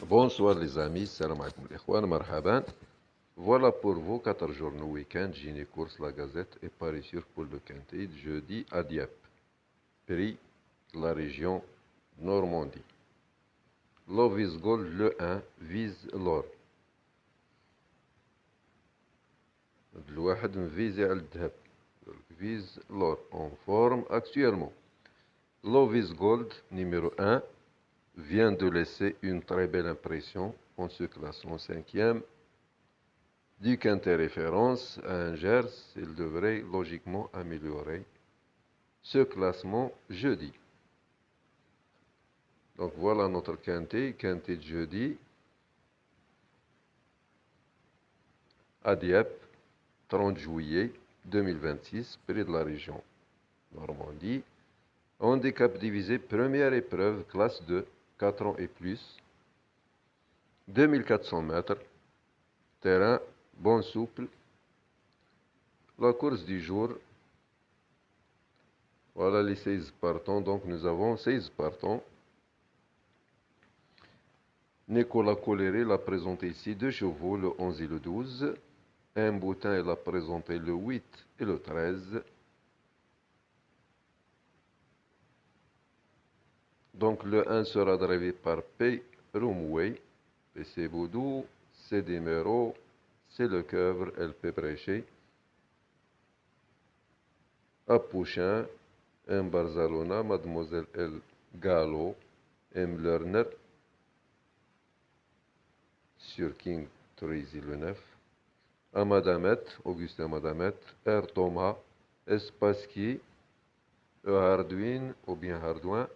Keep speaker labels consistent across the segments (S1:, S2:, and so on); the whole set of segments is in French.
S1: Bonsoir les amis, salam alaikum l'ikhwan, marhaban. Voilà pour vous 4 journaux week-end, Gini Course, la Gazette est paru sur pour le quintet, jeudi à Dieppe, prix de la région Normandie. Love is Gold, le 1, vise l'or. الواحد مفيزي على الذهب, vise l'or, en forme actuellement. Love is Gold, numéro 1, vient de laisser une très belle impression en se classant 5e. Du quintet référence à Angers, il devrait logiquement améliorer ce classement jeudi. Donc voilà notre quintet de jeudi à Dieppe, 30 juillet 2026, près de la région Normandie. Handicap divisé, première épreuve, classe 2, 4 ans et plus, 2400 mètres, terrain bon souple. La course du jour, voilà les 16 partants, donc nous avons 16 partants. Nicolas Coléré l'a présenté ici 2 chevaux, le 11 et le 12. Un Boutin, il a présenté le 8 et le 13. Donc le 1 sera drivé par P. Rumway, PC Boudou, c'est Demero, c'est le Coeuvre, LP Bréché. Apouchin, M. Barzalona, Mademoiselle El Gallo, M. Lerner, sur King Tracy le 9. Amadamet, Augustin Madamet, R. Thomas, Espaski, E. Hardouin, ou bien Hardouin,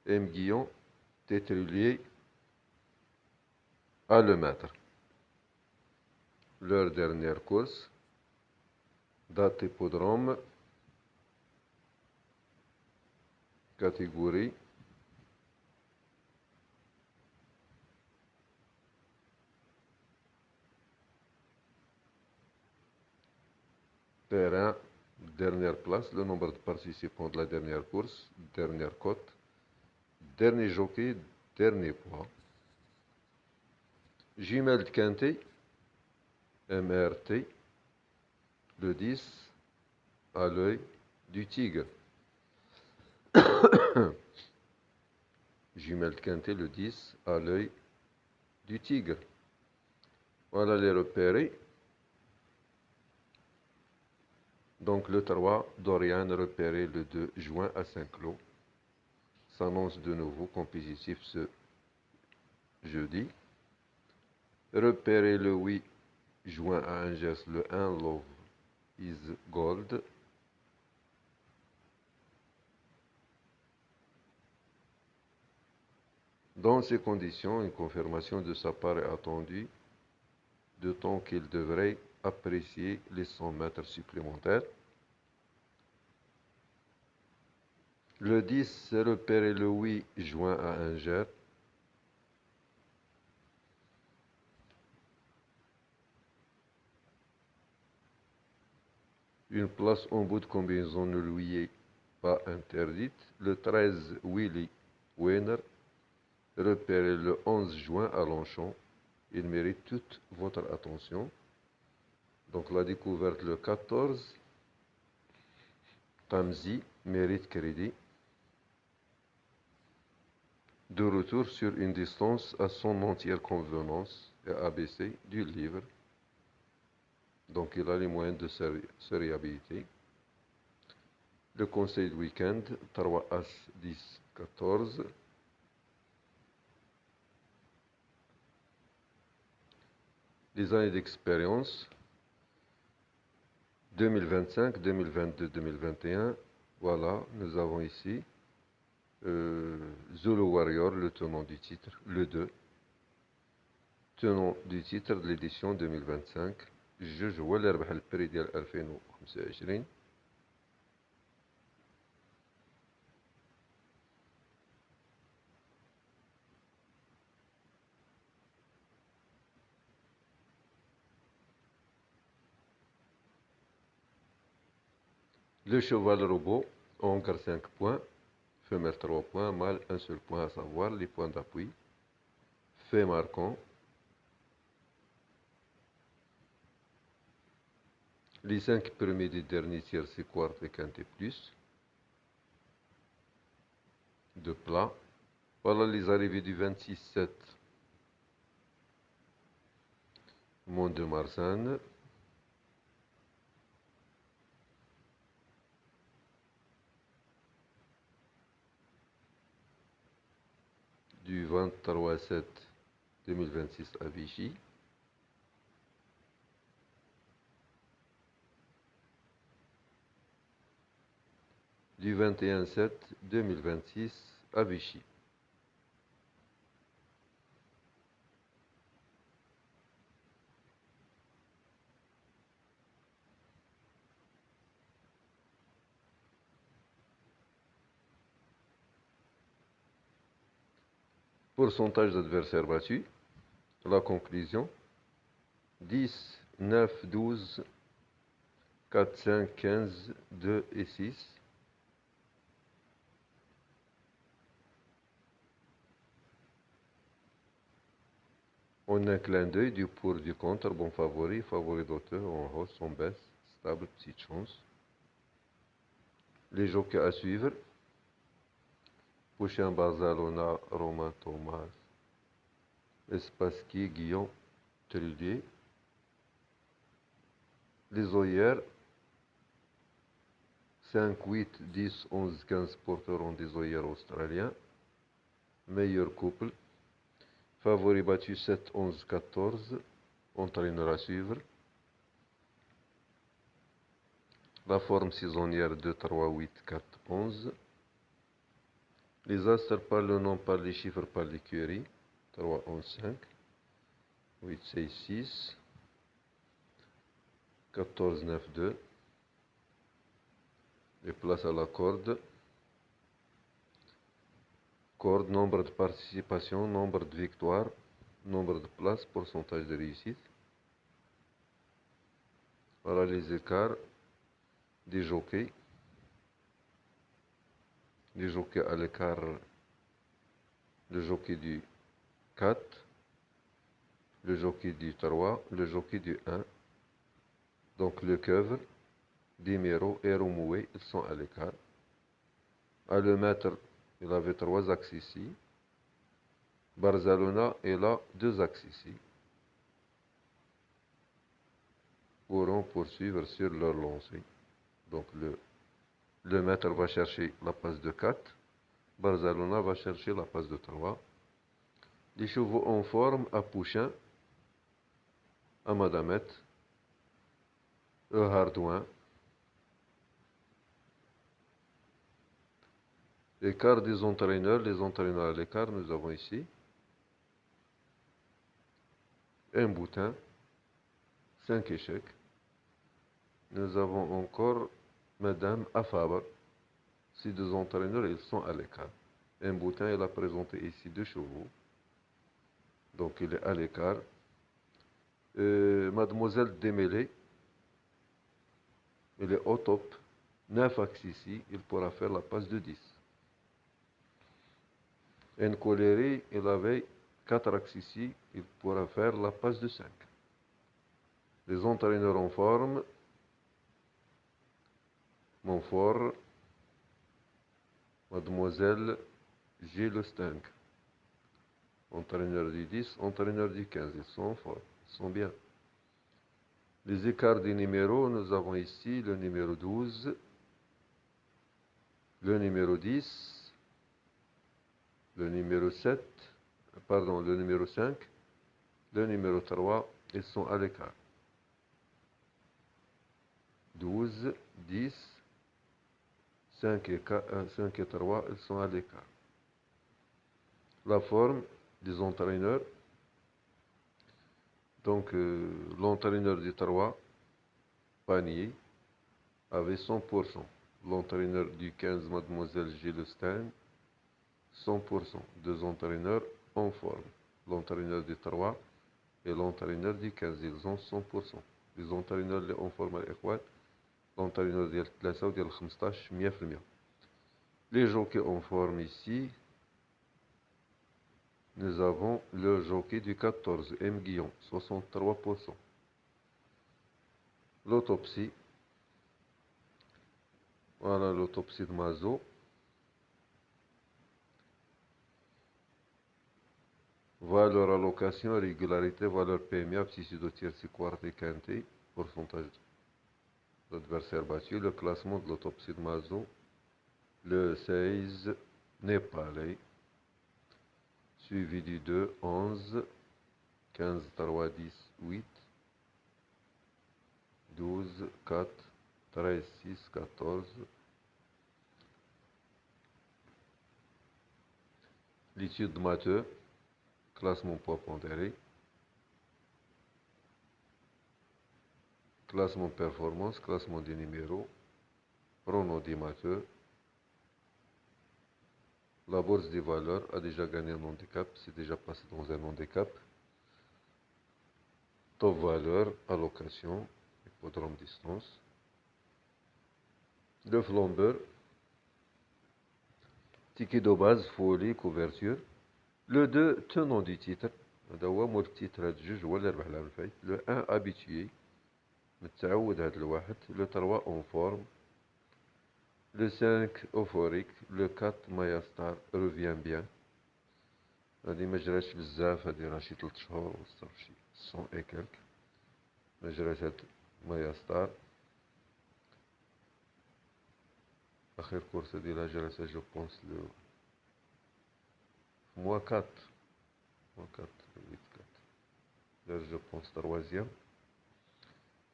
S1: M. Guillon, Tétrulier, à le maître. Leur dernière course, date hippodrome, catégorie terrain, dernière place, le nombre de participants de la dernière course, dernière cote, dernier jockey, dernier poids. Jumelle de quintet, MRT, le 10, à l'œil du tigre. Jumelle de quintet, le 10, à l'œil du tigre. Voilà les repérés. Donc le 3, Dorian repéré le 2 juin à Saint-Cloud. S'annonce de nouveau compétitif ce jeudi. Repéré le 8 juin à Angers, le 1, Love is Gold. Dans ces conditions, une confirmation de sa part est attendue, d'autant qu'il devrait apprécier les 100 mètres supplémentaires. Le 10 s'est repéré le 8 juin à Angers. Une place en bout de combinaison ne lui est pas interdite. Le 13, Willy Weiner, repéré le 11 juin à Longchamp. Il mérite toute votre attention. Donc la découverte le 14, Tamzi, mérite crédit. De retour sur une distance à son entière convenance et ABC du livre. Donc il a les moyens de se réhabiliter. Le conseil de week-end, 3 As 10 14. Les années d'expérience, 2025, 2022, 2021. Voilà, nous avons ici Zulu Warrior, le tenant du titre, le 2. Tenant du titre de l'édition 2025. جوج هو اللي ربح البري ديال 2025. Le cheval robot, encre 5 points, femelle 3 points, mâle 1 seul point, à savoir les points d'appui. fait marquant. Les 5 premiers du dernier tiers, c'est quart et quintet plus. De plat. Voilà les arrivées du 26-7. Mont de Marsanne. Du 23-7 2026 à Vichy. Du 21-7 2026 à Vichy. Pourcentage d'adversaires battus. La conclusion. 10, 9, 12, 4, 5, 15, 2 et 6. En un clin d'œil, du pour, du contre, bon favori, favori d'auteur, en hausse, en baisse, stable, petite chance. Les jockeys à suivre. Pouchin, Barzalona, Romain Thomas, Espassky, Guillaume, Trudier. Les œillères. 5, 8, 10, 11, 15 porteront des œillères australiens. Meilleur couple. Favori battu 7, 11, 14. Entraîneur à suivre. La forme saisonnière 2, 3, 8, 4, 11. Les astres par le nom, par les chiffres, par l'écurie. 3, 11, 5. 8, 6, 6. 14, 9, 2. Les places à la corde. Corde, nombre de participations, nombre de victoires, nombre de places, pourcentage de réussite. Voilà les écarts des jockeys. Les jockeys à l'écart, le jockey du 4, le jockey du 3, le jockey du 1. Donc le coeuvre, Dimero et Romoué, ils sont à l'écart. À le maître, il avait 3 axes ici. Barzalona, il a 2 axes ici. Pourront poursuivre sur leur lancée. Donc le maître va chercher la passe de 4. Barzalona va chercher la passe de 3. Les chevaux en forme à Pouchin, à Madamette, Hardouin. L'écart des entraîneurs, les entraîneurs à l'écart, nous avons ici un boutin, 5 échecs. Nous avons encore Madame Afabre. Ces 2 entraîneurs, ils sont à l'écart. Un boutin, il a présenté ici 2 chevaux. Donc il est à l'écart. Mademoiselle Démêlée, il est au top. 9 axes ici, il pourra faire la passe de 10. Nkoleri, il avait 4 axes ici, il pourra faire la passe de 5. Les entraîneurs en forme. Montfort, Mademoiselle Gilles Steng. Entraîneur du 10, entraîneur du 15. Ils sont forts, ils sont bien. Les écarts des numéros, nous avons ici le numéro 12, le numéro 10, le numéro 7, pardon, le numéro 5, le numéro 3, ils sont à l'écart. 12, 10, 5 et 3, ils sont à l'écart. La forme des entraîneurs. Donc, l'entraîneur du 3, Panier, avait 100%. L'entraîneur du 15, Mademoiselle Gilles Stein, 100%. 2 entraîneurs en forme. L'entraîneur du 3 et l'entraîneur du 15, ils ont 100%. Les entraîneurs en forme à l'Equat, l'entraîneur du 3 ou du 15, 100%. Les jockeys en forme ici, Nous avons le jockey du 14, M. Guillon, 63%. L'autopsie. Voilà l'autopsie de Mazot. Valeur allocation, régularité, valeur PMA, aptitude au tiercé, quarté, quinté, pourcentage d'adversaire battu, le classement de l'autopsie de Mazot, le 16, Népalais, suivi du 2, 11, 15, 3, 10, 8, 12, 4, 13, 6, 14. L'étude de Matteux, classement poids pondéré, classement performance, classement des numéros, prono-Matteux. La bourse des valeurs a déjà gagné un handicap, c'est déjà passé dans un handicap. Top valeur, allocation, hippodrome distance. Le flambeur, ticket de base, folie, couverture. Le 2, tenant du titre. Le titre le 1, habitué. Le 3, en forme. Le 5, euphorique. Le 4, Mayastar, revient bien. هذه ما جراش بزاف، هذه راه شي 3 شهور وصافي شي 100 et quelques. ما جراش هاد مايستار. آخر كورسة ديالها جراتها جو بونس لو mois 4. mois 4, 8, 4. Là, je pense troisième.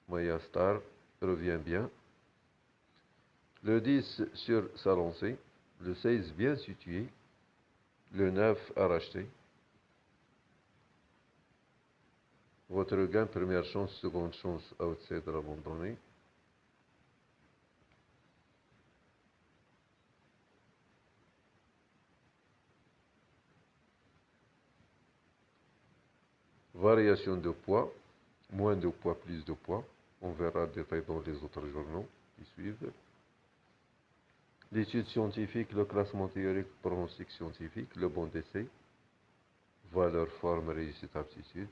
S1: Maya Star revient bien. Le 10 sur sa lancée. Le 16 bien situé. Le 9 à racheter. Votre gain, première chance, seconde chance, outsider abandonné. Variation de poids. Moins de poids, plus de poids. On verra le détail dans les autres journaux qui suivent. L'étude scientifique, le classement théorique, pronostic scientifique, le bon d'essai, valeur, forme, réussite, aptitude.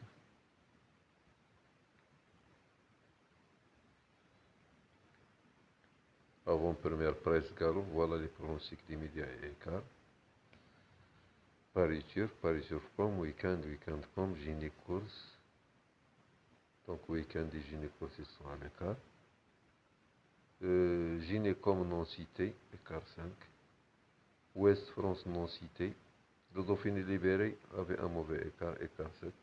S1: Avant première presse galop, voilà les pronostics des médias et écarts. Paris-Turf.com, week-end com, gyné-course. Donc week-end et gyné-course, ils sont à l'écart. Gynécom non cité, écart 5. Ouest France non cité. Le Dauphiné libéré avait un mauvais écart, écart 7.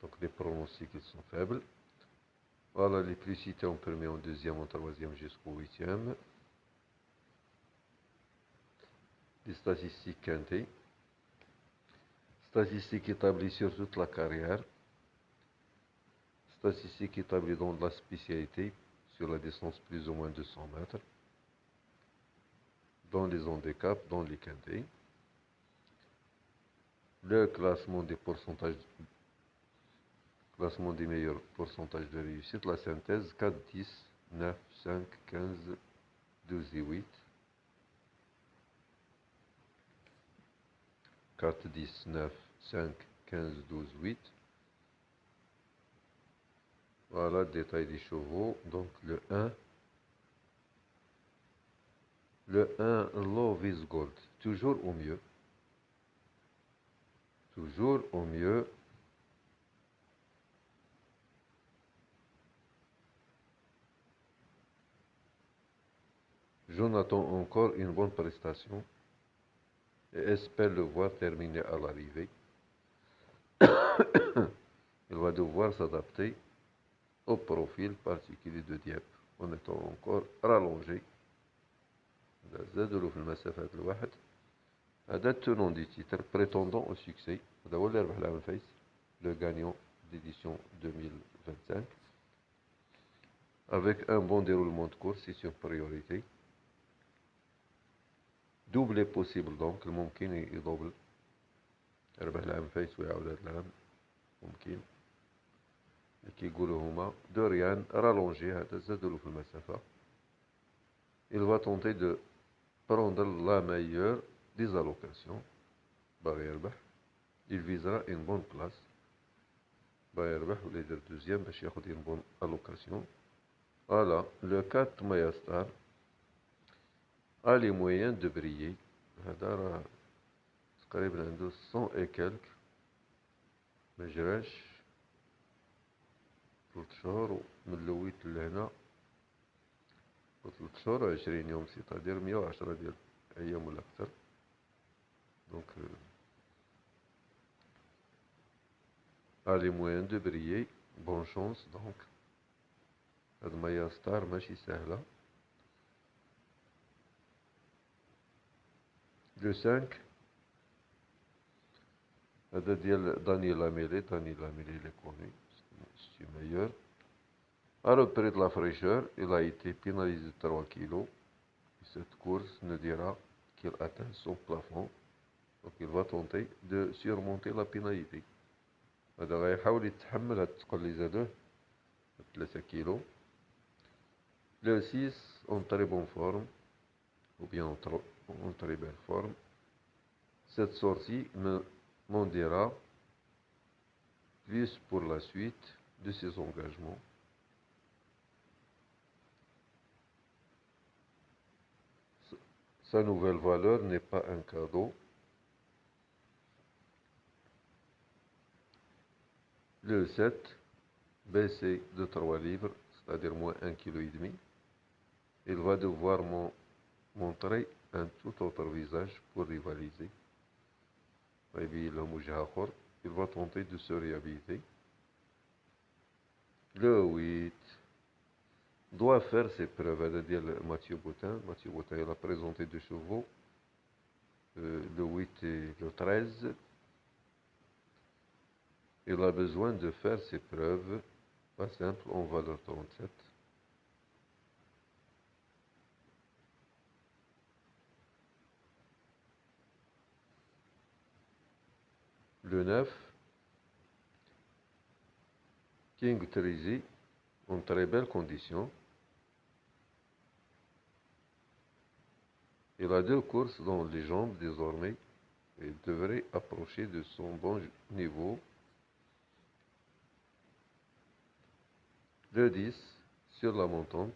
S1: Donc les pronostics ils sont faibles. Voilà les plus cités en premier, en deuxième, en troisième jusqu'au huitième. Les statistiques quintées. Statistiques établies sur toute la carrière. Statistiques établies dans la spécialité, sur la distance plus ou moins de 100 mètres. Dans les handicaps, dans les quintés. Le classement des pourcentages, classement des meilleurs pourcentages de réussite. La synthèse 4, 10, 9, 5, 15, 12 et 8. 4, 10, 9, 5, 15, 12, 8. Voilà le détail des chevaux. Donc le 1. Le 1, Love is Gold. Toujours au mieux. Toujours au mieux. Jonathan encore une bonne prestation et espère le voir terminer à l'arrivée. Il va devoir s'adapter au profil particulier de Dieppe en étant encore rallongé. زادوا في المسافات الواحد. هذا tenant du titre prétendant au succès. هذا هو اللي ربح العام الفايت. Le gagnant d'édition 2025. Avec un bon déroulement de course, c'est une priorité. Double est possible donc, الممكن يدوبل. ربح العام الفايت ويعاود هذا العام ممكن. كيقولوا هما دوريان رالونجي هذا زادوا في المسافة. Il va tenter de prendre la meilleure des allocations. باغي يربح. il visera une bonne place. يربح ولا يدير دوزيام باش ياخد une bonne allocation. Voilà, le 4 Mayastar a les moyens de briller. هذا راه تقريبا عنده 100 et quelques. ما جراش 3 شهور من اللويت لهنا، و 3 شهور 20 يوم، سيتادير 110 ديال أيام ولا أكثر. دونك a les moyens de briller. Bonne chance donc. هاد مايا ستار ماشي سهلة. Le 5 هذا ديال داني لاميلي. داني لاميلي il est connu, c'est meilleur. A repris de la fraîcheur, il a été pénalisé de 3 kilos. Cette course ne dira qu'il atteint son plafond, donc il va tenter de surmonter la pénalité. هذا غيحاول يتحمل هاد الثقل اللي زادوه 3 كيلو. Le 6 en très bonne forme, ou bien en très belle forme. Cette sortie m'en dira plus pour la suite de ses engagements. Sa nouvelle valeur n'est pas un cadeau. Le 7, baissé de 3 livres, c'est-à-dire moins 1,5 kg. Il va devoir montrer un tout autre visage pour rivaliser. Il va tenter de se réhabiliter. Le 8 doit faire ses preuves. C'est-à-dire Mathieu Boutin. Mathieu Boutin, il a présenté 2 chevaux, le 8 et le 13. Il a besoin de faire ses preuves, pas simple, en valeur 37. Le 9, King Trizy, en très belle condition. Il a 2 courses dans les jambes désormais et devrait approcher de son bon niveau. Le 10, sur la montante,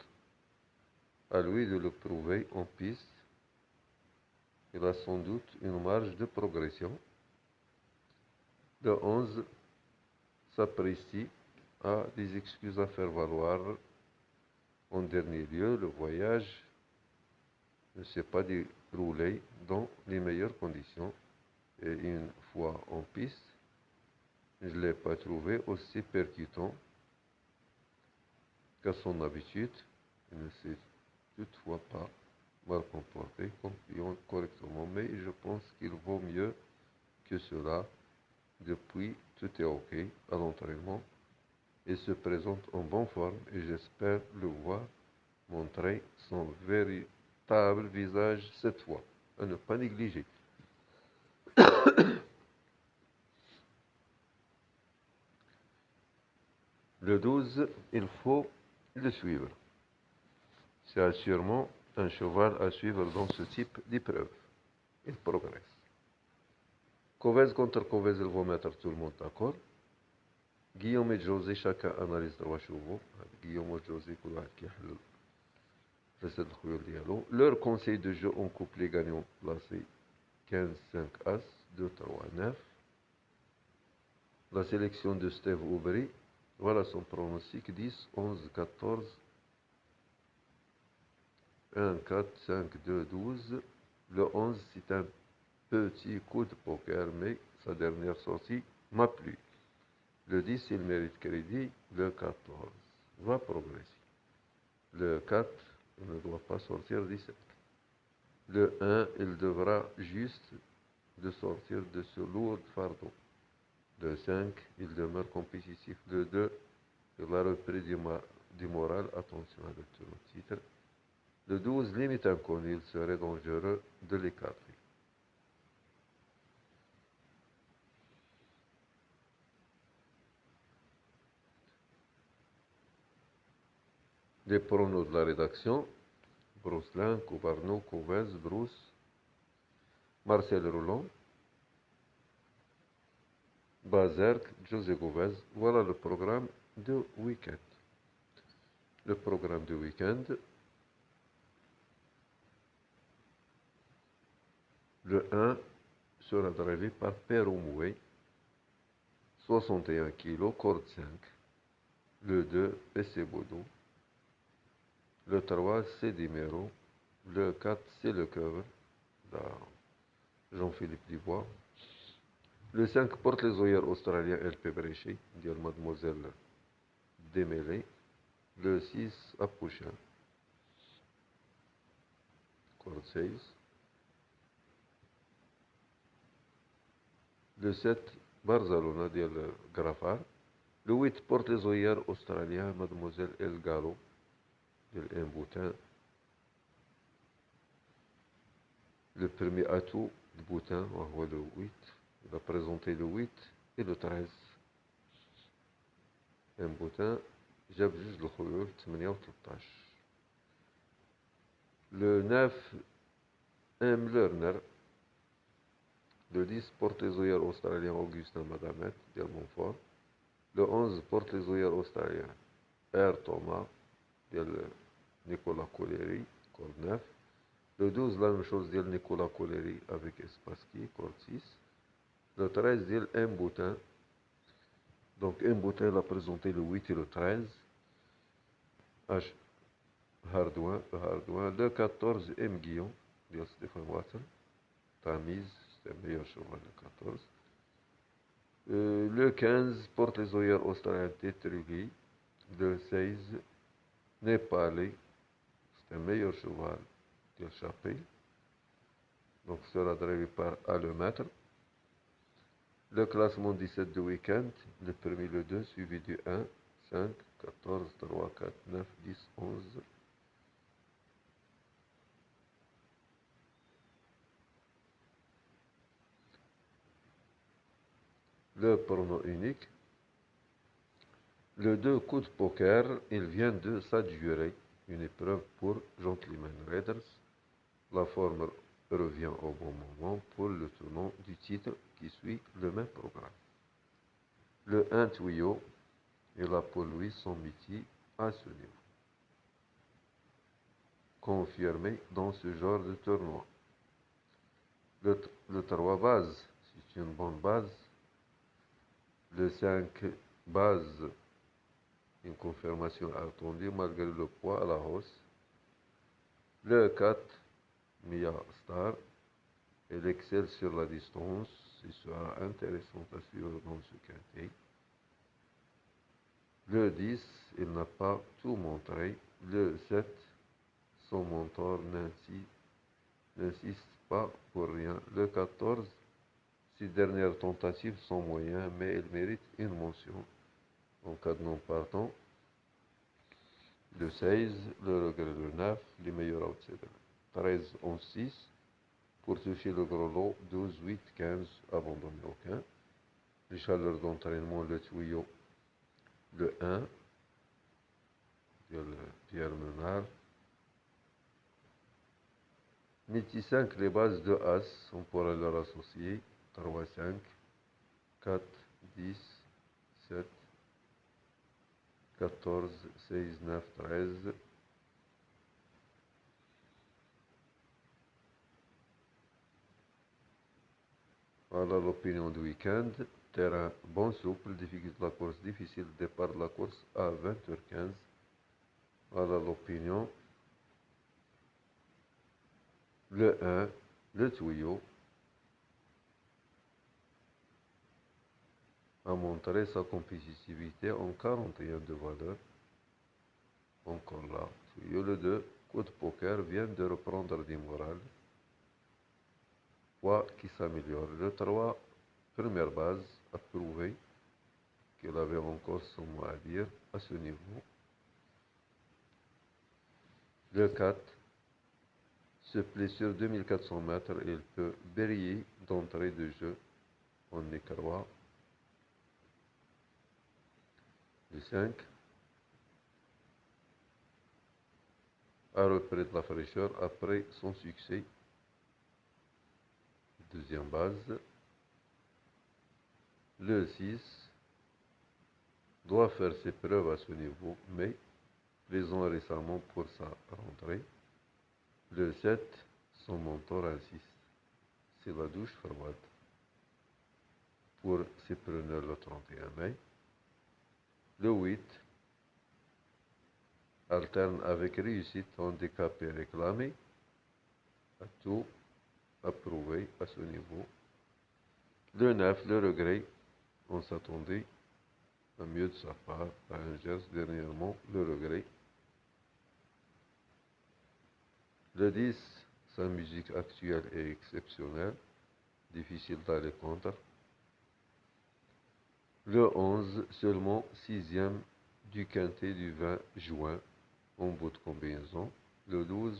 S1: à lui de le prouver en piste. Il a sans doute une marge de progression. Le 11, Sapristi a des excuses à faire valoir. En dernier lieu, le voyage ne s'est pas déroulé dans les meilleures conditions. Et une fois en piste, je ne l'ai pas trouvé aussi percutant qu'à son habitude. Il ne s'est toutefois pas mal comporté, concluant correctement, mais je pense qu'il vaut mieux que cela. Depuis, tout est OK à l'entraînement. Il se présente en bonne forme et j'espère le voir montrer son véritable visage cette fois, à ne pas négliger. Le 12, il faut le suivre. C'est assurément un cheval à suivre dans ce type d'épreuve. Il progresse. Covez contre Covez, ils vont mettre tout le monde d'accord. Guillaume et José, chacun analyse 3 chevaux. Guillaume et José, leur conseil de jeu en couple les gagnants placés 15, 5, As, 2, 3, 9. La sélection de Steve Aubry, voilà son pronostic 10, 11, 14, 1, 4, 5, 2, 12. Le 11, c'est un petit coup de poker, mais sa dernière sortie m'a plu. Le 10, il mérite crédit. Le 14 va progresser. Le 4 ne doit pas sortir 17. Le 1, il devra juste de sortir de ce lourd fardeau. Le 5, il demeure compétitif. Le 2, il a repris du moral. Attention avec tout le titre. Le 12, limite inconnu, il serait dangereux de l'écarter. Les pronos de la rédaction: Brousselin, Couvarneau, Couvez, Brousse, Marcel Roland. Bazerk, José Gomez. Voilà le programme de week-end. Le programme de week-end. Le 1 sera drivé par Père Moué, 61 kg, corde 5. Le 2, PC Bodo. Le 3, c'est Dimero. Le 4, c'est le cover. Jean-Philippe Dubois. Le 5 porte les oeillères australiens LP Bréchy, dit Mademoiselle Démêlé. Le 6, Apouchin. Corde 6. Le 7, Barzalona, dit Grafar. Le 8 porte les oeillères australiens, Mademoiselle El Gallo, dit Mboutin. Le premier atout de Boutin, on voit le 8. Il a présenté le 8 et le 13. Mboutin, جاب جوج الخيول 8 و 13. Le 9, M. Lerner. Le 10, porte les oeillères australiens Augustin Madamet, de Montfort. Le 11, porte les oeillères australiens R. Thomas, de Nicolas Coléry, corde 9. Le 12, la même chose de Nicolas Coléry avec Espassky, corde 6. Le 13, de M. Boutin. Donc M. Boutin il a présenté le 8 et le 13. H. Hardouin. Le 14, M. Guillon, de Stéphane Watson. Tamise, c'est le meilleur cheval le 14. Le 15, porte les oeillères australiens Tétrugui. Le 16, Népalais, c'est un meilleur cheval de Chapé. Donc sera drivé par A le maître. Le classement 17 de week-end, le premier, le 2, suivi du 1, 5, 14, 3, 4, 9, 10, 11. Le pronom unique. Le 2, coup de poker, il vient de s'adjurer une épreuve pour Gentleman Raiders. La forme revient au bon moment pour le tournant du titre qui suit le même programme. Le 1 tuyau, il a pour lui son métier à ce niveau. Confirmé dans ce genre de tournoi. Le 3 base, c'est une bonne base. Le 5 base, une confirmation attendue malgré le poids à la hausse. Le 4, Mia Star, elle excelle sur la distance. Ce sera intéressant à suivre dans ce quintet. Le 10, il n'a pas tout montré. Le 7, son mentor n'insiste pas pour rien. Le 14, ses dernières tentatives sont moyennes, mais il mérite une mention en cas de non partant. Le 16, le regret le 9, les meilleurs outsiders. 13, 11, 6, pour toucher le gros lot, 12, 8, 15, abandonné aucun. Les chaleurs d'entraînement, le tuyau, le 1, Pierre Menard. Midi 5, les bases de As, on pourrait leur associer. 3, 5, 4, 10, 7, 14, 16, 9, 13. Voilà l'opinion du week-end. Terrain bon souple, difficulté de la course difficile, départ de la course à 20h15. Voilà l'opinion. Le 1, le tuyau, a montré sa compétitivité en 41 de valeur. Encore là. Tuyau le 2, coup de poker, vient de reprendre du moral. Poids qui s'améliore. Le 3, première base, a prouvé qu'il avait encore son mot à dire à ce niveau. Le 4, se plaît sur 2400 mètres et il peut briller d'entrée de jeu en écart. Le 5, a repris de la fraîcheur après son succès. Deuxième base. Le 6 doit faire ses preuves à ce niveau, mais plaisant récemment pour sa rentrée. Le 7, son mentor insiste. C'est la douche froide pour ses preneurs le 31 mai. Le 8 alterne avec réussite handicapé réclamé. À tout approuvé à ce niveau. Le 9, le regret. On s'attendait à mieux de sa part, à un geste dernièrement, le regret. Le 10, sa musique actuelle est exceptionnelle, difficile d'aller contre. Le 11, seulement 6e du quintet du 20 juin, en bout de combinaison. Le 12,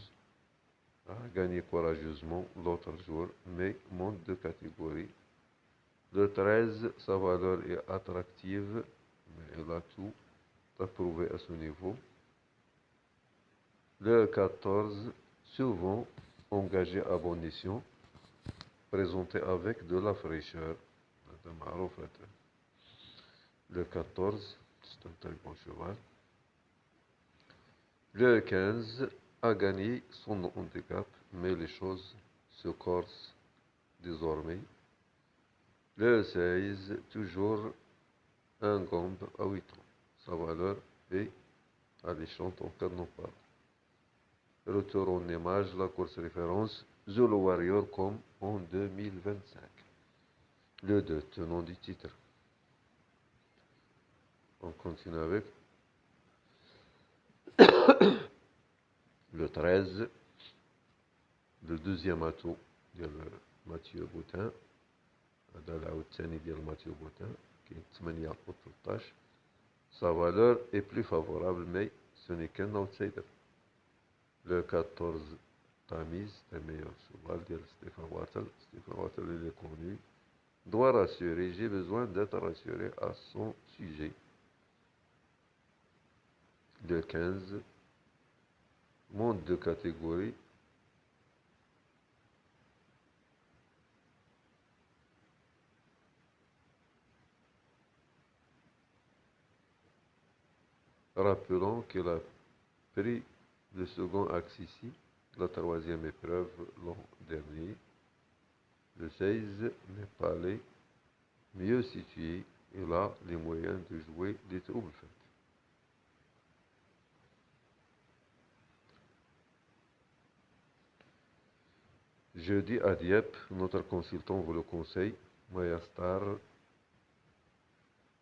S1: a gagné courageusement l'autre jour, mais monte de catégorie. Le 13, sa valeur est attractive, mais elle a tout à prouver à ce niveau. Le 14, souvent engagé à bon escient, présenté avec de la fraîcheur. Le 14, c'est un très bon cheval. Le 15 a gagné son handicap, mais les choses se corsent désormais. Le 16, toujours un gombe à 8 ans. Sa valeur est alléchante en cas de non-pas. Retour en image, la course référence Zulu Warrior comme en 2025. Le 2, tenant du titre. On continue avec le 13, le deuxième atout de Mathieu Boutin. هذا العود الثاني ديال ماتيو بوتان كاين 8 و 13. Sa valeur est plus favorable, mais ce n'est qu'un outsider. Le 14, Tamise, c'est le meilleur cheval de Stéphane Wattel. Stéphane Wattel, il est connu. Doit rassurer, j'ai besoin d'être rassuré à son sujet. Le 15, monte de catégorie. Rappelons qu'il a pris le second axe ici, la troisième épreuve l'an dernier. Le 16 n'est pas allé mieux situé. Il a les moyens de jouer des troubles faits. Jeudi à Dieppe, notre consultant vous le conseille, Maya Star,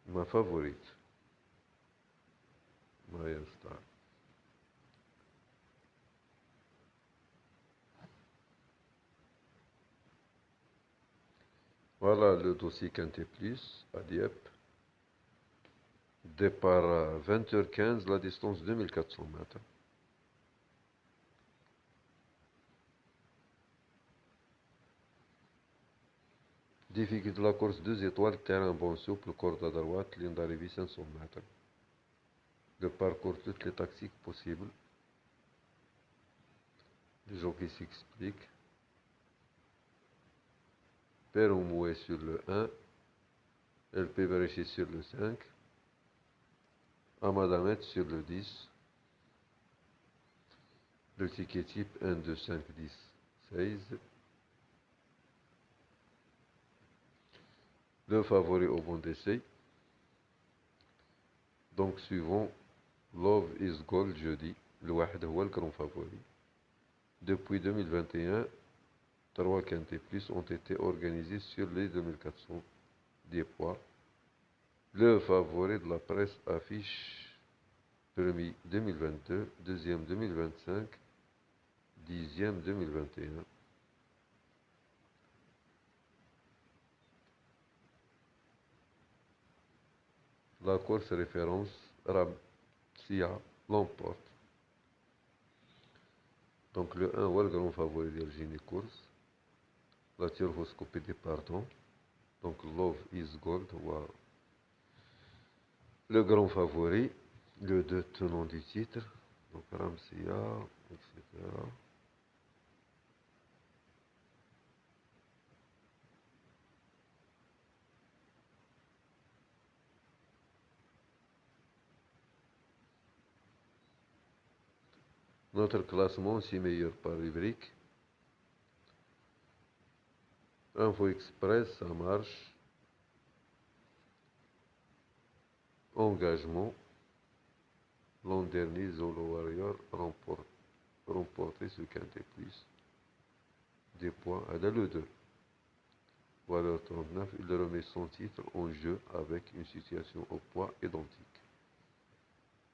S1: ma favorite. Maya Star. Voilà le dossier Quintet Plus à Dieppe. Départ à 20h15, la distance 2400 mètres. Difficulté de la course 2 étoiles, terrain bon souple, corde à droite, ligne d'arrivée 500 mètres. Le parcours toutes les tactiques possibles. Le jockey s'explique. Père Mouet sur le 1. LP Bréchy sur le 5. Amadamet sur le 10. Le ticket type 1, 2, 5, 10, 16. Le favori au bon d'essai. Donc suivant Love is Gold jeudi, le Wahed هو le grand favori. Depuis 2021, 3 quintés plus ont été organisés sur les 2400 des poids. Le favori de la presse affiche premier 2022, deuxième 2025, dixième 2021. La course référence Rabsia l'emporte. Donc le 1 هو le grand favori de la course. La turboscopie des pardons. Donc Love is Gold هو le grand favori. Le 2 tenant du titre. Donc Ramsia, etc. Notre classement, 6 meilleurs par rubrique. Info Express, ça marche. Engagement. L'an dernier, Zolo Warrior remporté ce quintet plus des points à le 2. Valeur 39, il remet son titre en jeu avec une situation au poids identique.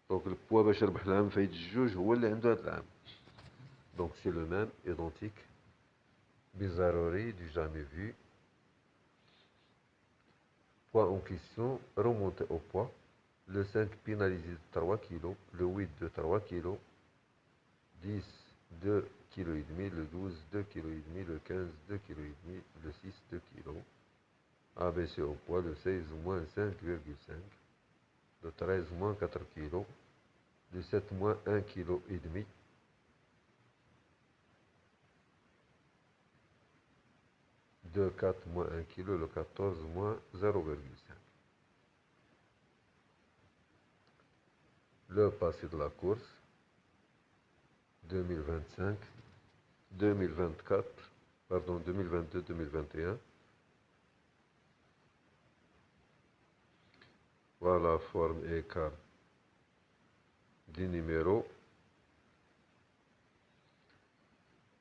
S1: Donc le poids باش يربح العام فايت الجوج هو اللي عنده هاد العام. Donc c'est le même, identique. Bizarrerie du jamais vu. Poids en question, remonté au poids. Le 5 pénalisé de 3 kg, le 8 de 3 kg, 10 2 kg et demi, le 12 2 kg et demi, le 15 2 kg et demi, le 6 2 kg. Abaissé au poids, le 16 moins 5,5, le 13 moins 4 kg, le 7 moins 1 kg et demi, le 4 moins 1 kg, le 14 moins 0,5. Le passé de la course, 2025, 2024, pardon, 2022-2021. Voilà, forme et écart des numéros.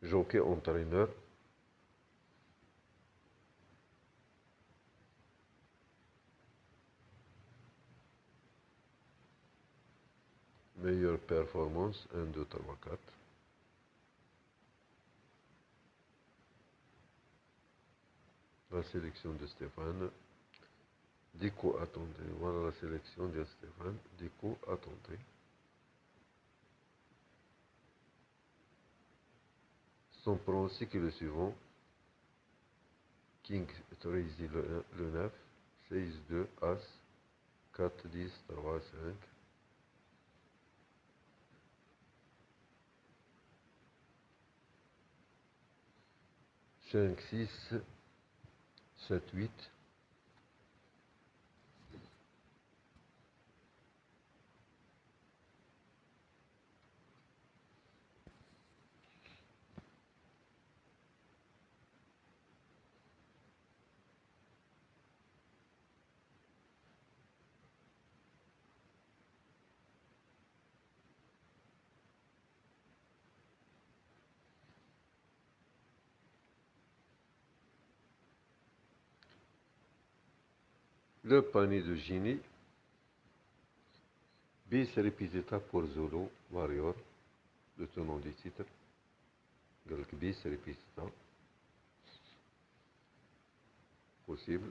S1: Jockey entraîneur. Meilleure performance, 1, 2, 3, 4. La sélection de Stéphane. Dico attendez. Voilà la sélection de Stéphane. Dico attendez. Son pronostic est le suivant. King Tracy le 9, 6, 2, As, 4, 10, 3, 5. 5, 6, 7, 8. Le panier de Gini. Bis répétita pour Zolo Warrior, le tenant du titre. Bis répétita. Possible.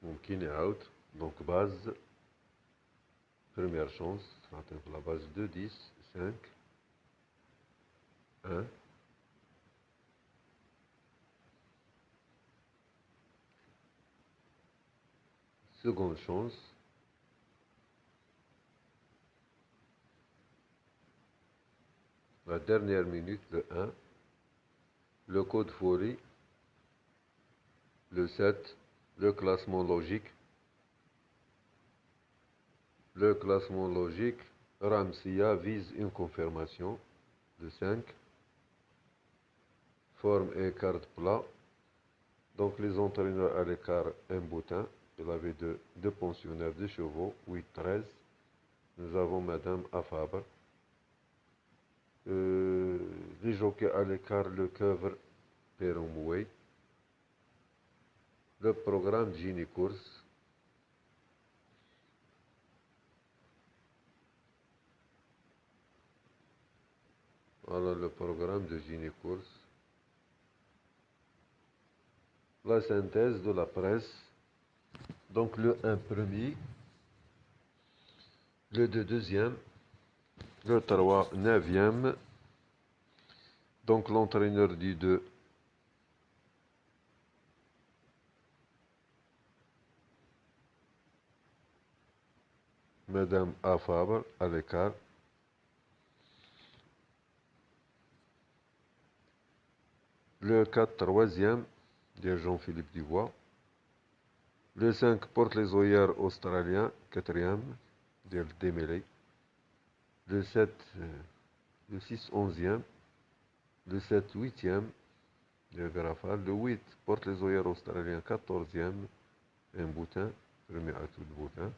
S1: Mumkin est out. Donc base. Première chance. Pour la base 2, 10, 5, 1. Seconde chance. La dernière minute, le 1. Le code folie. Le 7. Le classement logique. Le classement logique. Ramsia vise une confirmation. Le 5. Forme et carte plat. Donc les entraîneurs à l'écart, un boutin. Il avait deux pensionnaires, 2 chevaux, 8, 13. Nous avons Madame Afabre. Les jockeys à l'écart, le coeuvre Peromoué. Le programme Gini Course. Voilà le programme de Gini Course. La synthèse de la presse. Donc le 1 premier, le 2 deuxième, le 3 neuvième. Donc l'entraîneur du 2, Madame A. Fabre, à l'écart. Le 4 troisième, de Jean-Philippe Dubois. Le 5 porte les oeillères australiens, quatrième, de Démêlé. Le 7, le 6 onzième, le 7 huitième, le rafale, le 8 porte les œillères australiens 14e, un boutin, premier atout de boutin.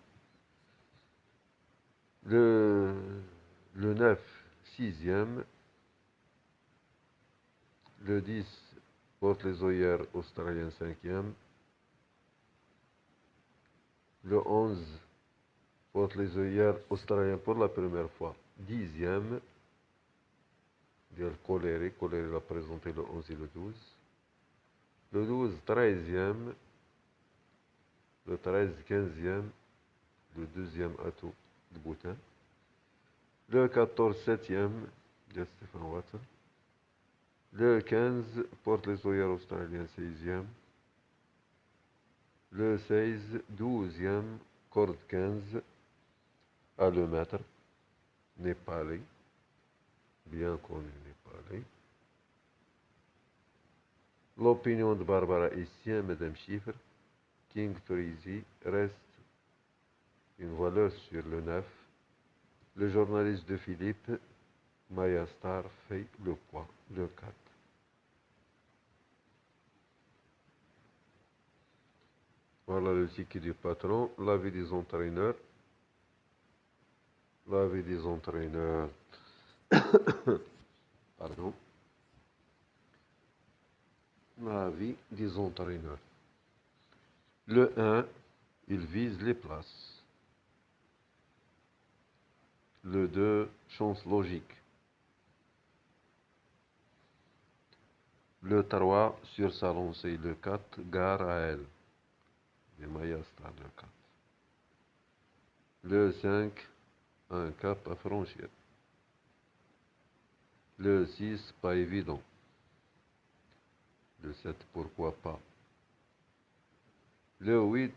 S1: Le 9, 6e, le 10 porte les œillères australiens 5e, le 11 porte les œillères australiens pour la première fois 10e, dire Colère l'a présenté le 11 et le 12. Le 12, 13e, le 13, 15e, le deuxième atout de boutin. Le 14, 7e, de Stephen Watson. Le 15, porte les œillères australiens 16e. Le 16, 12e, corde 15, à le mètre, népalais, bien connu népalais. L'opinion de Barbara est sienne, Madame Chiffre. King Freezy reste une valeur sur le 9. Le journaliste de Philippe, Maya Star, fait le poids, le 4. Voilà le ticket du patron, l'avis des entraîneurs. L'avis des entraîneurs. Pardon. L'avis des entraîneurs. Le 1, il vise les places. Le 2, chance logique. Le 3, sur sa lancée. Le 4, gare à elle. Les Maya Star, le 4. Le 5, un cap à franchir. Le 6, pas évident. Le 7, pourquoi pas. Le 8,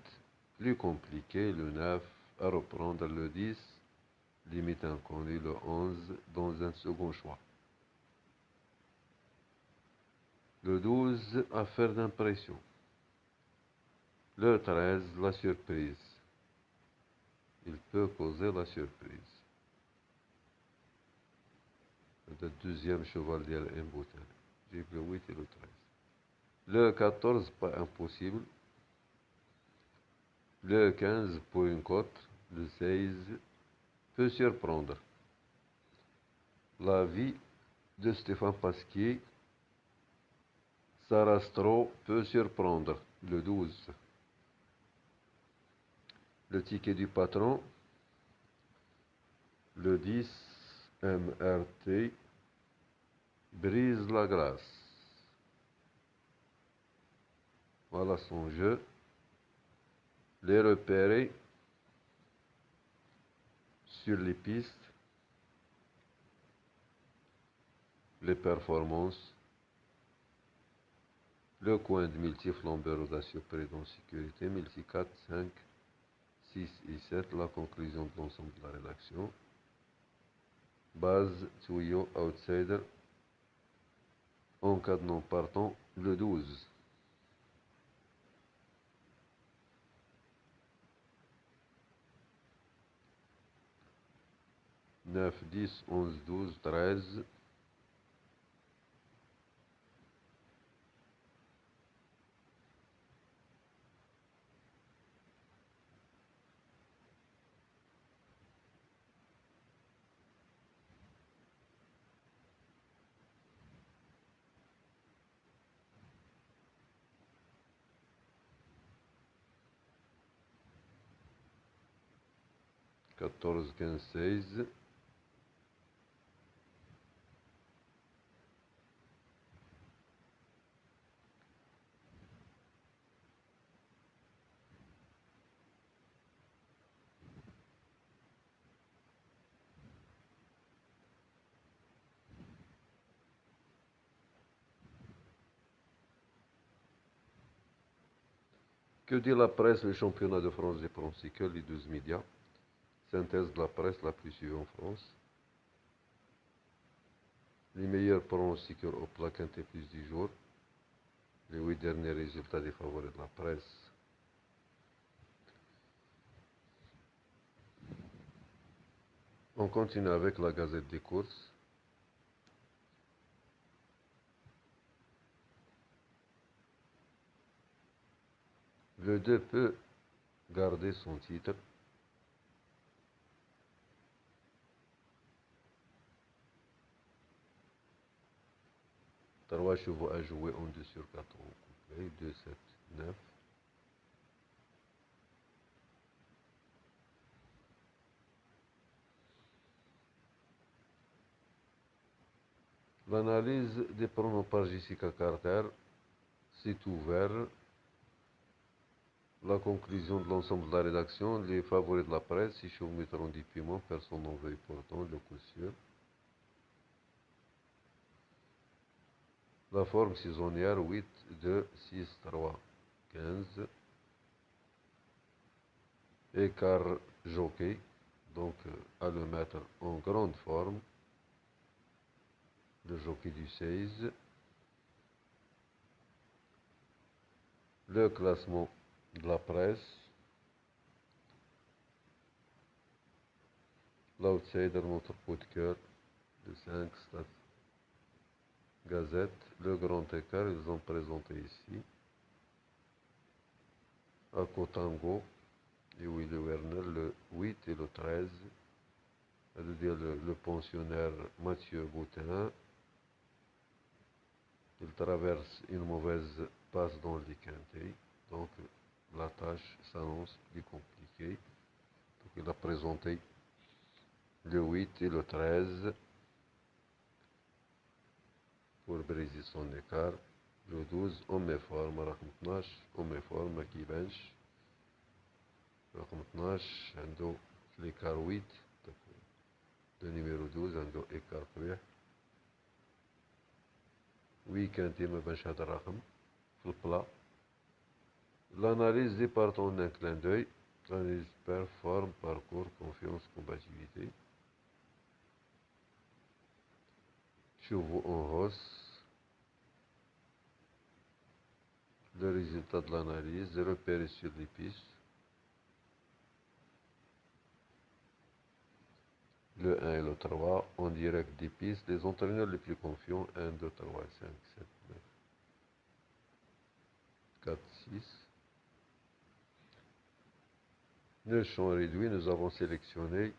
S1: plus compliqué. Le 9, à reprendre. Le 10, limite inconnue. Le 11, dans un second choix. Le 12, affaire d'impression. Le 13, la surprise. Il peut causer la surprise. Le deuxième chevalier emboutin. J'ai le 8 et le 13. Le 14, pas impossible. Le 15, pour une cote. Le 16, peut surprendre. La vie de Stéphane Pasquier. Sarastro peut surprendre. Le 12. Le ticket du patron. Le 10, MRT. Brise la glace. Voilà son jeu. Les repérer sur les pistes, les performances, le coin de multi-flambeur audacieux président sécurité, multi 4, 5, 6 et 7, la conclusion de l'ensemble de la rédaction, base, tuyau, outsider, en cas de non partant, le 12. 9, 10, 11, 12, 13. 14, 15, 16. Que dit la presse, le championnat de France des pronostiqueurs, les 12 médias? Synthèse de la presse la plus suivie en France. Les meilleurs pronostiqueurs au plat quintet plus du jour. Les 8 derniers résultats des favoris de la presse. On continue avec la Gazette des courses. Le 2 peut garder son titre. Trois chevaux à jouer en 2 sur 4 en couplet. 2, 7, 9. L'analyse des pronoms par Jessica Carter, c'est ouvert. La conclusion de l'ensemble de la rédaction, les favoris de la presse, 6 chevaux mettront 10 piments, personne n'en veut pourtant, le coup sûr. La forme saisonnière, 8, 2, 6, 3, 15. Écart jockey, donc à le mettre en grande forme. Le jockey du 16. Le classement de la presse. L'outsider, notre coup de cœur, le 5, Stade Gazette. Le grand écart, ils ont présenté ici. À Cotango et Willy Werner, le 8 et le 13. C'est-à-dire le pensionnaire Mathieu Boutin. Il traverse une mauvaise passe dans le quintet. Donc la tâche s'annonce plus compliquée. Donc il a présenté le 8 et le 13 pour briser son écart. Le 12 on met forme. رقم 12 on met forme ما كيبانش. رقم 12 عنده في l'écart 8. Le numéro 12 عنده écart قبيح. 8 كانتي ما بانش هذا الرقم في البلا. L'analyse des partants en un clin d'œil. Analyse performe, parcours, confiance, combativité. Chevaux en hausse. Le résultat de l'analyse, repéré sur les pistes. Le 1 et le 3 en direct des pistes. Les entraîneurs les plus confiants, 1, 2, 3, 5, 7, 9, 4, 6. 9 champs réduits, nous avons sélectionné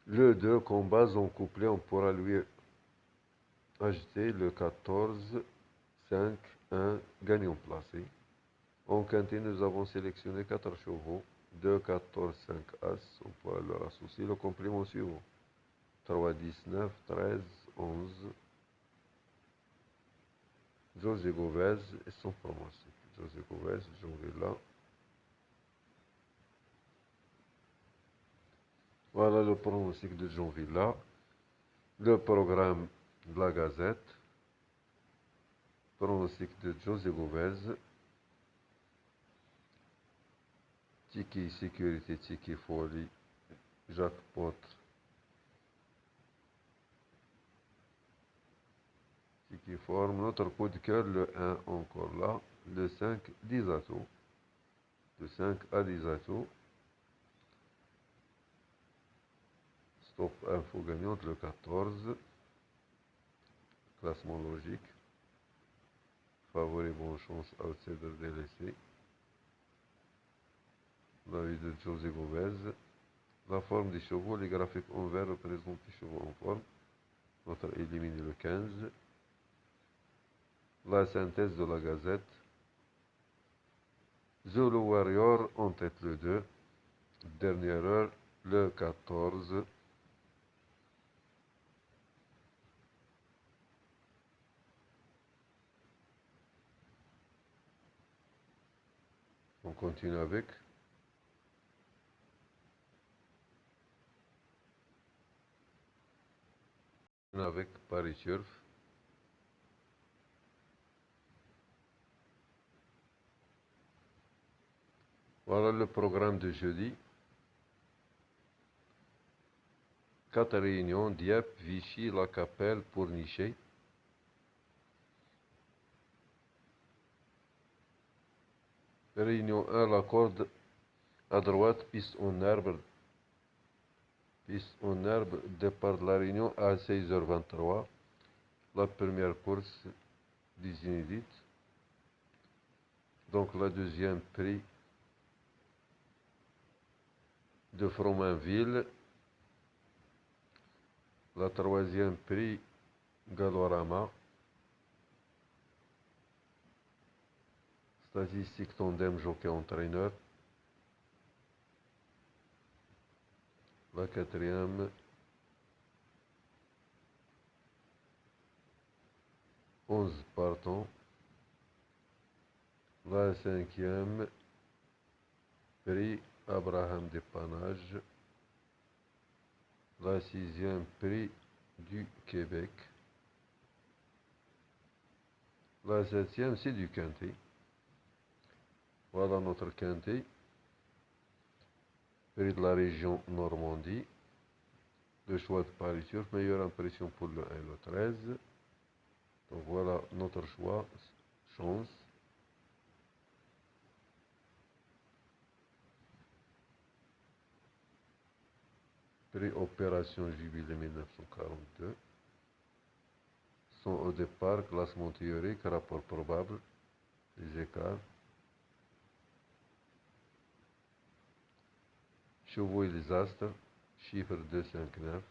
S1: le 2 comme base en couplet. On pourra lui ajouter le 14, 5, 1, gagnant placé. En quintet, nous avons sélectionné 4 chevaux, 2, 14, 5 As. On pourra leur associer le complément suivant. 3, 19, 13, 11. José Govez et son pronostic. José Govez, j'en là. Voilà le pronostic de John Villa, le programme de la Gazette, pronostic de José Govez, Tiki Sécurité, Tiki Folie, Jackpot, Tiki Forme, notre coup de cœur, le 1 encore là, le 5, 10 atouts, de 5 à 10 atouts. Stop info gagnante, le 14. Classement logique. Favori, bonne chance, outsider délaissé. L'avis de José Govez. La forme des chevaux, les graphiques en vert représentent les chevaux en forme. Notre éliminé le 15. La synthèse de la Gazette. Zulu Warrior en tête le 2. Dernière heure, le 14. On continue avec Paris Turf. Voilà le programme de jeudi. 4 réunions, Dieppe, Vichy, La Capelle, Pornichet. Réunion 1, la corde à droite, piste en arbre Piste en herbe, départ de la Réunion à 16h23. La première course des inédites. Donc la deuxième prix de Fromainville. La troisième prix Galorama. Statistique tandem jockey entraîneur. La quatrième 11 partants. La cinquième prix Abraham Dépannage. La sixième prix du Québec. La septième, c'est du quintet. Voilà notre quintet. Prix de la région Normandie. Le choix de Paris Turf, meilleure impression pour le 1 et le 13. Donc voilà notre choix, chance. Prix Opération Jubilé 1942. Sont au départ, classement théorique, rapport probable, les écarts. Chevaux et les astres, chiffre 2, 5, 9.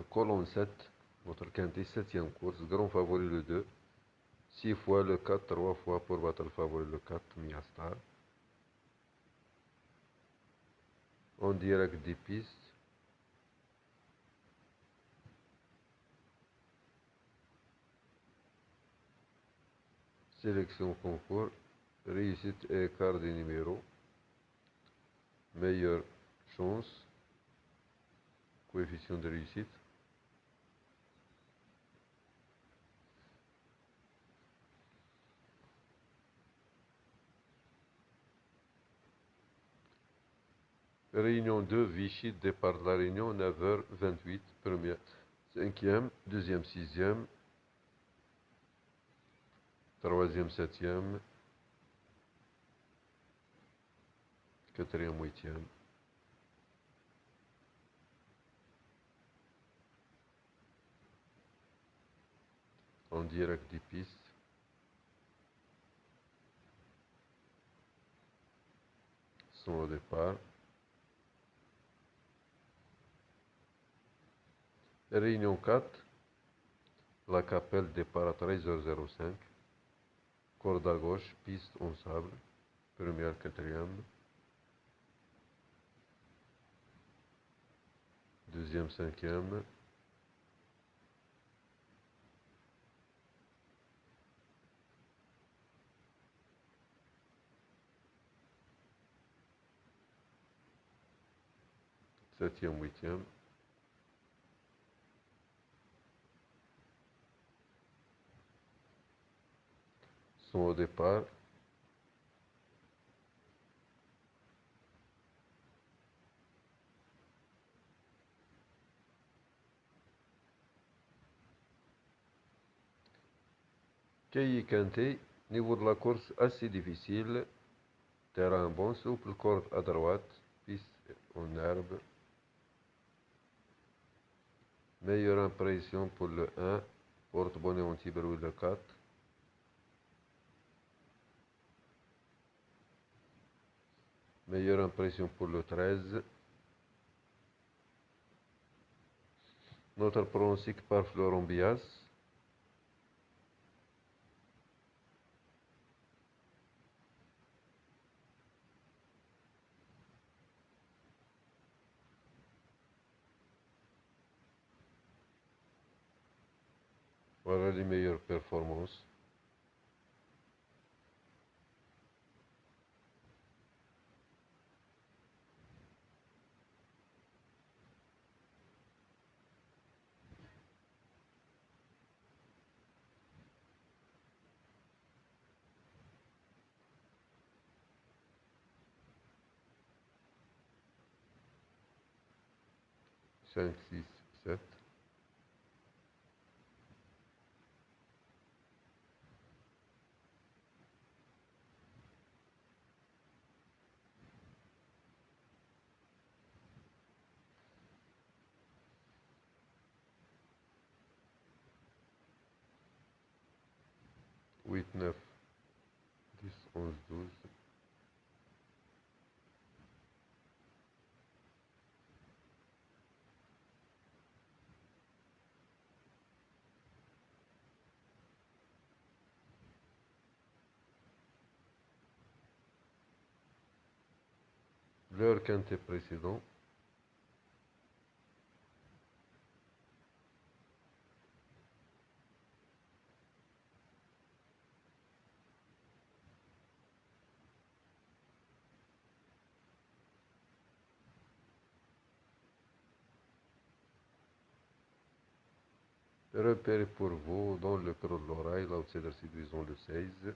S1: Colonne 7, votre quintet, 7e course, grand favori le 2. 6 fois le 4, 3 fois pour votre favori le 4, Miastar. En direct des pistes. Sélection concours, réussite et écart des numéros. Meilleure chance, coefficient de réussite. Réunion 2, Vichy, départ de la Réunion, 9h28, première, 5e, deuxième, 6e, troisième, 7e, quatrième, 8e. En direct des pistes. Sont au départ. Réunion 4, la Capelle, départ à 13h05. Corde à gauche, piste en sable, première, quatrième. Deuxième, 5e. Septième, 8e. Sont au départ. Cailly Quintet, niveau de la course assez difficile. Terrain bon, souple, corde à droite, piste en herbe. Meilleure impression pour le 1, porte-bonnet anti-brouille le 4. Meilleure impression pour le 13. Notre pronostic par Florent Bias. Voilà les meilleures performances. Cinq, 6, 7. 8, 9, 10, 11, 12. L'heure quintet précédent. Repérez pour vous dans le creux de l'oreille, l'outsider séduisant le 16.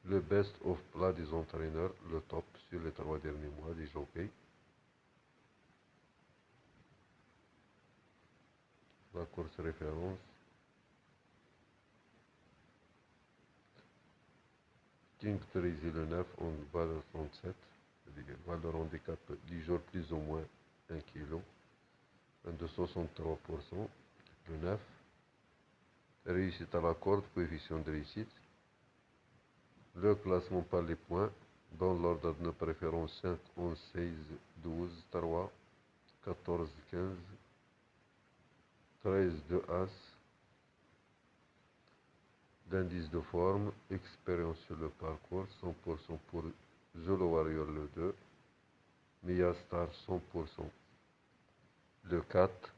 S1: Le best of plat des entraîneurs, le top sur les 3 derniers mois des jockeys. La course référence. King Crazy le 9, on valeur 37. C'est-à-dire valeur handicap 10 jours plus ou moins 1 kg. De 63%. Le 9. Réussite à la corde, coefficient de réussite. Le classement par les points, dans l'ordre de nos préférences 5, 11, 16, 12, 3, 14, 15, 13 de As, d'indice de forme, expérience sur le parcours, 100% pour Zolo Warrior le 2, Mia Star 100%, le 4,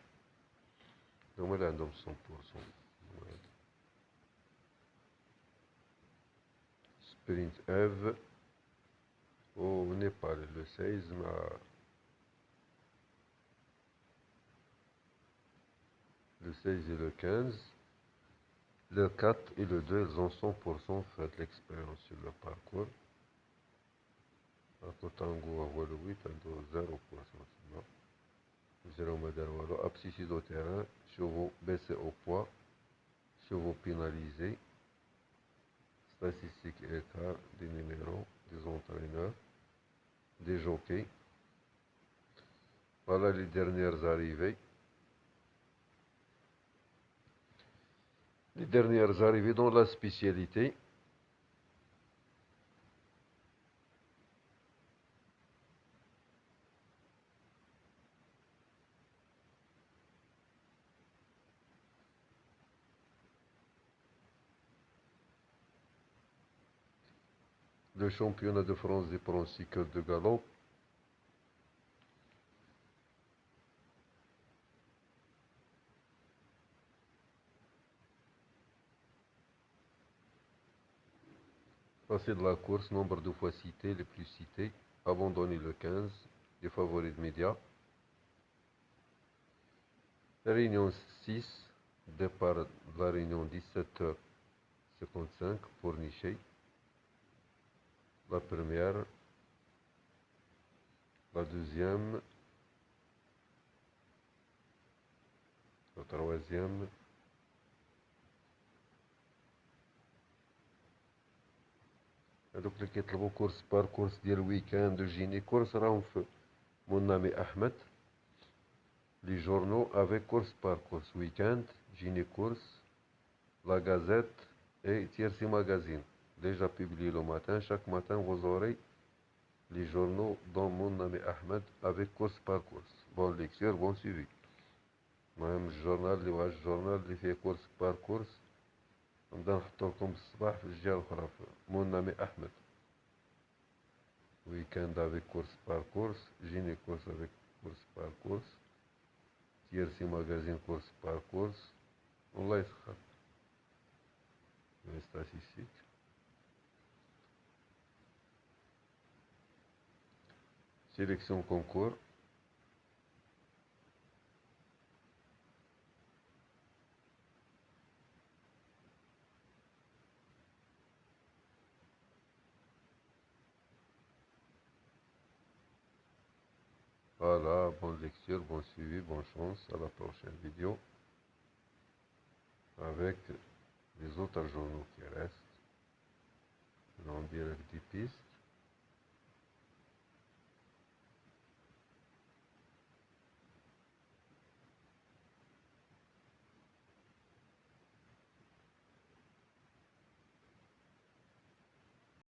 S1: donc il a 100%. Sprint Eve, au Népal le 16, le 16 et le 15. Le 4 et le 2, ils ont 100% fait l'expérience sur le parcours. Tango a le 8, un 0%. 0 Madarwalo, aptitude au terrain, chevaux baissés au poids, chevaux pénalisés, statistiques et écart, des numéros, des entraîneurs, des jockeys. Voilà les dernières arrivées. Les dernières arrivées dans la spécialité. Le championnat de France des pronostiqueurs de galop. Passé de la course, nombre de fois cités, les plus cités. Abandonné le 15, les favoris de médias. Réunion 6, départ de la réunion 17h55 pour Niché. La première, la deuxième, la troisième, donc les courses par course ديال week-end de Gini course راهم في mon ami Ahmed. Les journaux avec course par course week-end, Gini course, la Gazette et Tiersi Magazine. Déjà publié le matin, chaque matin vous aurez les journaux dans mon ami Ahmed avec course par course. Bonne lecture, bon suivi. Même le journal اللي fait course par course نبدا نحطو لكم الصباح في الجهة الأخرى mon ami Ahmed. Week-end avec course par course, Gini course avec course par course, TRC Magazine course par course. والله يسخر les statistiques. Sélection concours. Voilà, bonne lecture, bon suivi, bonne chance. À la prochaine vidéo avec les autres journaux qui restent. On dirait des pistes.